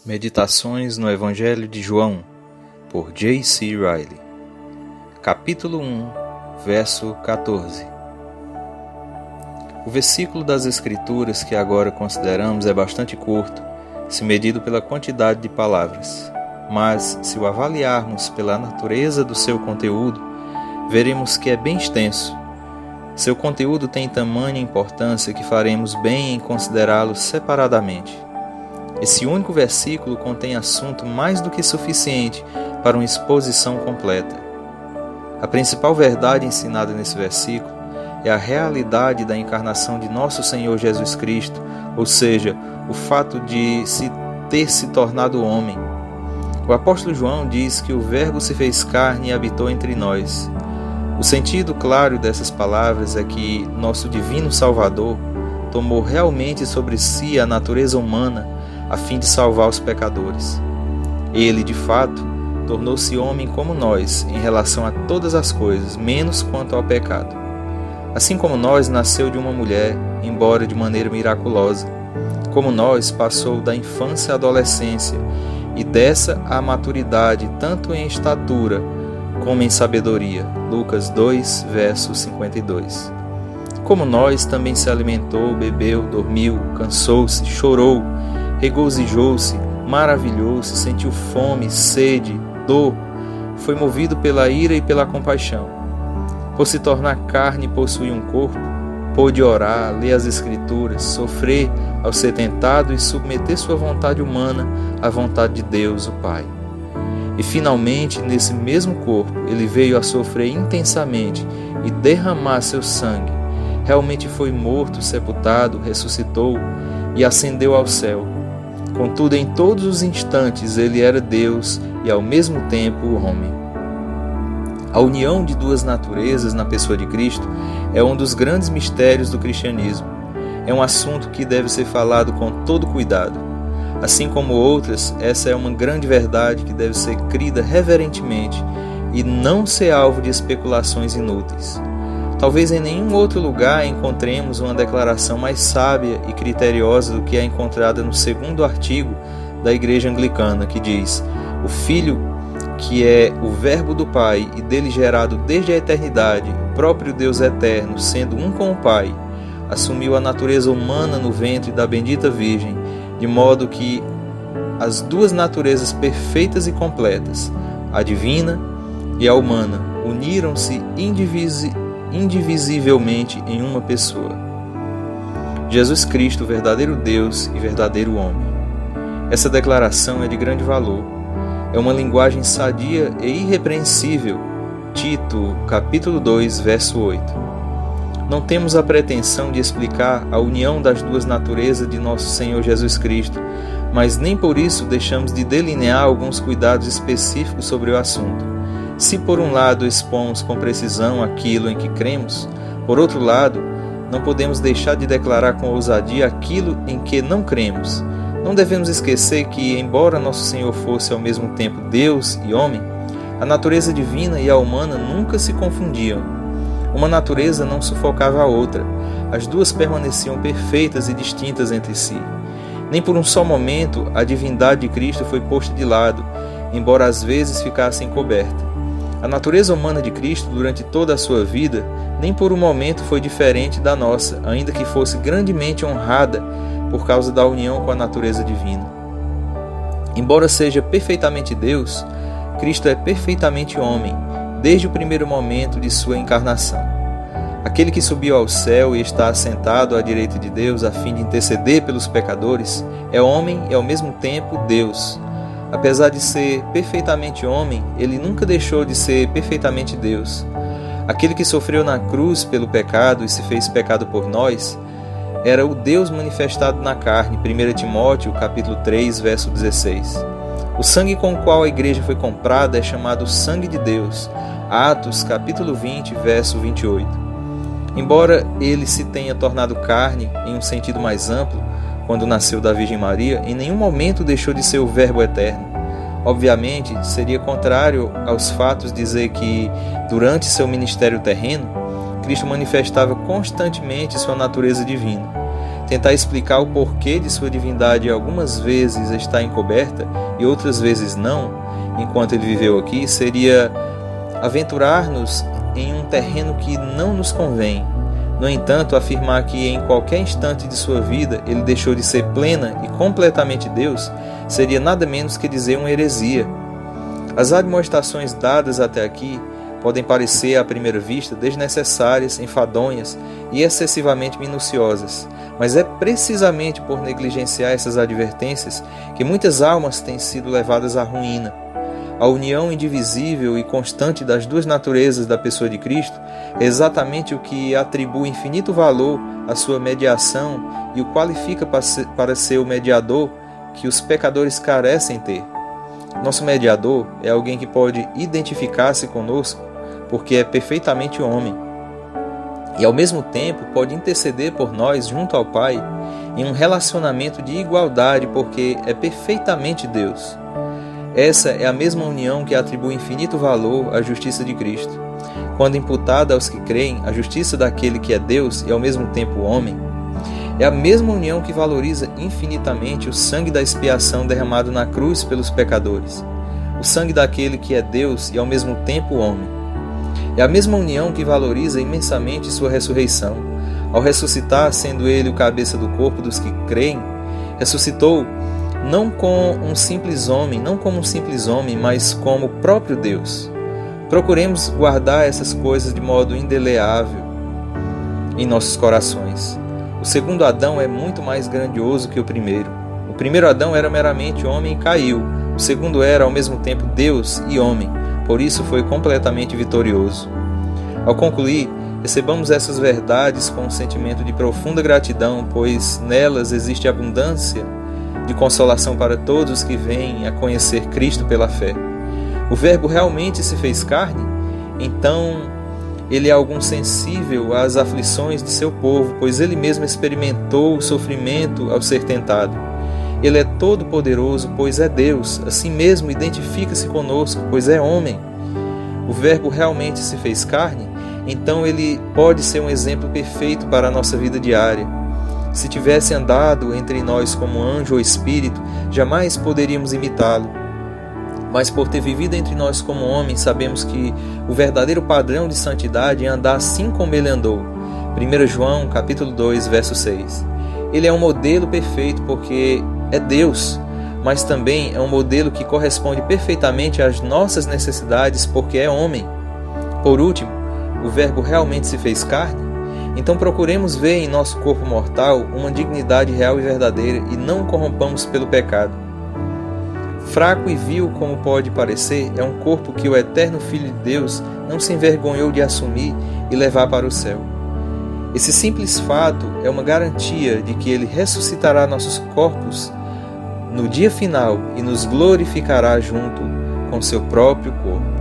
Meditações no Evangelho de João, por J.C. Ryle. Capítulo 1, verso 14. O versículo das Escrituras que agora consideramos é bastante curto, se medido pela quantidade de palavras. Mas, se o avaliarmos pela natureza do seu conteúdo, veremos que é bem extenso. Seu conteúdo tem tamanha importância que faremos bem em considerá-lo separadamente. Esse único versículo contém assunto mais do que suficiente para uma exposição completa. A principal verdade ensinada nesse versículo é a realidade da encarnação de nosso Senhor Jesus Cristo, ou seja, o fato de ter se tornado homem. O apóstolo João diz que o Verbo se fez carne e habitou entre nós. O sentido claro dessas palavras é que nosso divino Salvador tomou realmente sobre si a natureza humana a fim de salvar os pecadores. Ele, de fato, tornou-se homem como nós em relação a todas as coisas, menos quanto ao pecado. Assim como nós, nasceu de uma mulher, embora de maneira miraculosa. Como nós, passou da infância à adolescência, e dessa à maturidade, tanto em estatura como em sabedoria. Lucas 2, verso 52. Como nós, também se alimentou, bebeu, dormiu, cansou-se, chorou, regozijou-se, maravilhou-se, sentiu fome, sede, dor, foi movido pela ira e pela compaixão. Por se tornar carne e possuir um corpo, pôde orar, ler as Escrituras, sofrer ao ser tentado e submeter sua vontade humana à vontade de Deus, o Pai. E finalmente, nesse mesmo corpo, ele veio a sofrer intensamente e derramar seu sangue. Realmente foi morto, sepultado, ressuscitou e ascendeu ao céu. Contudo, em todos os instantes, ele era Deus e, ao mesmo tempo, o homem. A união de duas naturezas na pessoa de Cristo é um dos grandes mistérios do cristianismo. É um assunto que deve ser falado com todo cuidado. Assim como outras, essa é uma grande verdade que deve ser crida reverentemente e não ser alvo de especulações inúteis. Talvez em nenhum outro lugar encontremos uma declaração mais sábia e criteriosa do que a encontrada no segundo artigo da Igreja Anglicana, que diz: o Filho, que é o Verbo do Pai e dele gerado desde a eternidade, o próprio Deus eterno, sendo um com o Pai, assumiu a natureza humana no ventre da bendita Virgem, de modo que as duas naturezas perfeitas e completas, a divina e a humana, uniram-se indivisivelmente em uma pessoa. Jesus Cristo, verdadeiro Deus e verdadeiro homem. Essa declaração é de grande valor. É uma linguagem sadia e irrepreensível. Tito, capítulo 2, verso 8. Não temos a pretensão de explicar a união das duas naturezas de nosso Senhor Jesus Cristo, mas nem por isso deixamos de delinear alguns cuidados específicos sobre o assunto. Se por um lado expomos com precisão aquilo em que cremos, por outro lado, não podemos deixar de declarar com ousadia aquilo em que não cremos. Não devemos esquecer que, embora nosso Senhor fosse ao mesmo tempo Deus e homem, a natureza divina e a humana nunca se confundiam. Uma natureza não sufocava a outra. As duas permaneciam perfeitas e distintas entre si. Nem por um só momento a divindade de Cristo foi posta de lado, embora às vezes ficasse encoberta. A natureza humana de Cristo, durante toda a sua vida, nem por um momento foi diferente da nossa, ainda que fosse grandemente honrada por causa da união com a natureza divina. Embora seja perfeitamente Deus, Cristo é perfeitamente homem, desde o primeiro momento de sua encarnação. Aquele que subiu ao céu e está assentado à direita de Deus a fim de interceder pelos pecadores, é homem e ao mesmo tempo Deus. Apesar de ser perfeitamente homem, ele nunca deixou de ser perfeitamente Deus. Aquele que sofreu na cruz pelo pecado e se fez pecado por nós, era o Deus manifestado na carne, 1 Timóteo, capítulo 3, verso 16. O sangue com o qual a igreja foi comprada é chamado sangue de Deus, Atos, capítulo 20, verso 28. Embora ele se tenha tornado carne em um sentido mais amplo, quando nasceu da Virgem Maria, em nenhum momento deixou de ser o Verbo eterno. Obviamente, seria contrário aos fatos dizer que, durante seu ministério terreno, Cristo manifestava constantemente sua natureza divina. Tentar explicar o porquê de sua divindade algumas vezes está encoberta e outras vezes não, enquanto ele viveu aqui, seria aventurar-nos em um terreno que não nos convém. No entanto, afirmar que em qualquer instante de sua vida ele deixou de ser plena e completamente Deus seria nada menos que dizer uma heresia. As admoestações dadas até aqui podem parecer, à primeira vista, desnecessárias, enfadonhas e excessivamente minuciosas, mas é precisamente por negligenciar essas advertências que muitas almas têm sido levadas à ruína. A união indivisível e constante das duas naturezas da pessoa de Cristo é exatamente o que atribui infinito valor à sua mediação e o qualifica para ser o mediador que os pecadores carecem ter. Nosso mediador é alguém que pode identificar-se conosco porque é perfeitamente homem e ao mesmo tempo pode interceder por nós junto ao Pai em um relacionamento de igualdade porque é perfeitamente Deus. Essa é a mesma união que atribui infinito valor à justiça de Cristo. Quando imputada aos que creem, a justiça daquele que é Deus e ao mesmo tempo homem, é a mesma união que valoriza infinitamente o sangue da expiação derramado na cruz pelos pecadores, o sangue daquele que é Deus e ao mesmo tempo homem. É a mesma união que valoriza imensamente sua ressurreição. Ao ressuscitar, sendo ele o cabeça do corpo dos que creem, ressuscitou não como um simples homem, mas como o próprio Deus. Procuremos guardar essas coisas de modo indeleável em nossos corações. O segundo Adão é muito mais grandioso que o primeiro. O primeiro Adão era meramente homem e caiu. O segundo era ao mesmo tempo Deus e homem. Por isso foi completamente vitorioso. Ao concluir, recebamos essas verdades com um sentimento de profunda gratidão, pois nelas existe abundância de consolação para todos os que vêm a conhecer Cristo pela fé. O Verbo realmente se fez carne? Então, ele é algum sensível às aflições de seu povo, pois ele mesmo experimentou o sofrimento ao ser tentado. Ele é todo-poderoso, pois é Deus. Assim mesmo identifica-se conosco, pois é homem. O Verbo realmente se fez carne? Então ele pode ser um exemplo perfeito para a nossa vida diária. Se tivesse andado entre nós como anjo ou espírito, jamais poderíamos imitá-lo. Mas por ter vivido entre nós como homem, sabemos que o verdadeiro padrão de santidade é andar assim como ele andou. 1 João, capítulo 2, verso 6. Ele é um modelo perfeito porque é Deus, mas também é um modelo que corresponde perfeitamente às nossas necessidades porque é homem. Por último, o Verbo realmente se fez carne? Então procuremos ver em nosso corpo mortal uma dignidade real e verdadeira e não o corrompamos pelo pecado. Fraco e vil como pode parecer, é um corpo que o eterno Filho de Deus não se envergonhou de assumir e levar para o céu. Esse simples fato é uma garantia de que ele ressuscitará nossos corpos no dia final e nos glorificará junto com seu próprio corpo.